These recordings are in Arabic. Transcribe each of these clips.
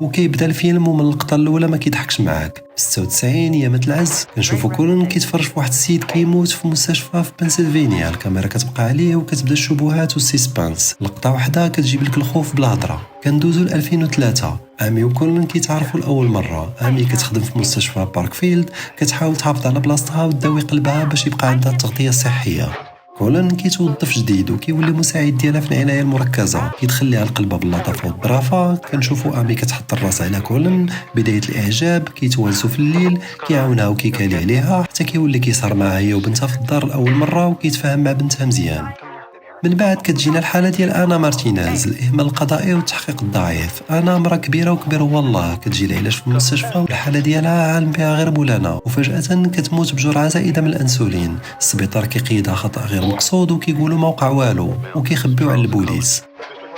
وكيبدا الفيلم ومن اللقطه الاولى ما كيضحكش معاك. في 96 ايامات العز كنشوفو كولن كيتفرج في واحد السيد كيموت في مستشفى في بنسلفانيا. الكاميرا كتبقى عليه وكتبدا الشبهات والسيسبانس. لقطه واحده كتجيب لك الخوف بلا هضره. كندوزو ل 2003. امي وكولن كيتعرفوا لاول مره. امي كتخدم في مستشفى باركفيلد، كتحاول تحافظ على بلاصتها وتداوي قلبها باش يبقى عندها التغطيه الصحيه. كولن كيتوظف جديد وكيولي مساعد ديالها في العنايه المركزه، كيدخل ليها القلبه باللطافه والظرافه. كنشوفوا امي كتحط الراس على كولن، بدايه الاعجاب، كيتوالسوا في الليل، كيعاونها وكيكالي عليها حتى كيولي كيسهر معها هي وبنتها في الدار لاول مره وكيتفاهم مع بنتها مزيان. من بعد كتجينا الحاله ديال انا مارتينيز، الاهمال القضائي والتحقيق الضعيف. انا مرا كبيره وكبير هو الله، كتجي العلاج في المستشفى والحاله ديالها عالم بها غير مولانا، وفجاه كتموت بجرعه زائده من الانسولين. السبيطار كيقيدها خطا غير مقصود وكيقولوا ما وقع والو وكيخبيو على البوليس.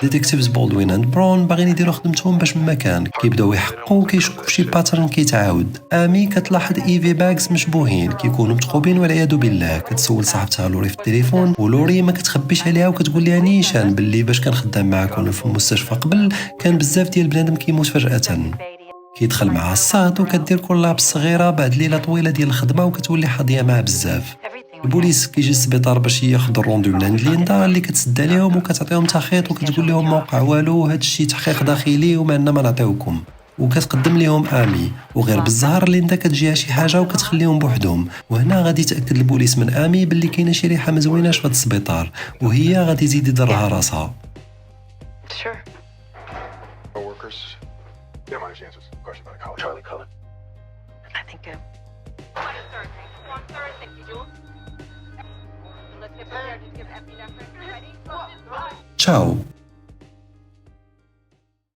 ديتيكتيفز بولدوين اند برون باغيين يديروا خدمتهم باش من مكان، كيبداو يحققوا وكيشوفوا شي باترن كيتعاود. امي كتلاحظ ايفي باكس مشبوهين كيكونوا متقوبين والعياذ بالله. كتسول صاحبتها لوري في التليفون، ولوري ما كتخبيش عليها وكتقول لها نيشان باللي باش كان خدام معاكم في المستشفى قبل كان بزاف ديال بنادم كيموت فجاه. كيدخل معها الصاد وكدير كولابس صغيره بعد ليله طويله ديال الخدمه وكتولي حاضيه معاه بزاف. البوليس كيجي للسبيطار باش ياخذ الروندو من عند ليندا اللي كتسد عليهم وكتعطيهم تخيط وكتقول لهم ما وقع والو، هذا الشيء تحقيق داخلي وما عندنا ما نعطيوكم. وكتقدم لهم امي، وغير بالزهر ليندا كتجيها شي حاجه وكتخليهم بوحدهم. وهنا غادي يتاكد البوليس من امي باللي كاينه شي ريحه ما زويناش في هذا السبيطار، وهي غادي يزيد يضرها راسها. تشاو.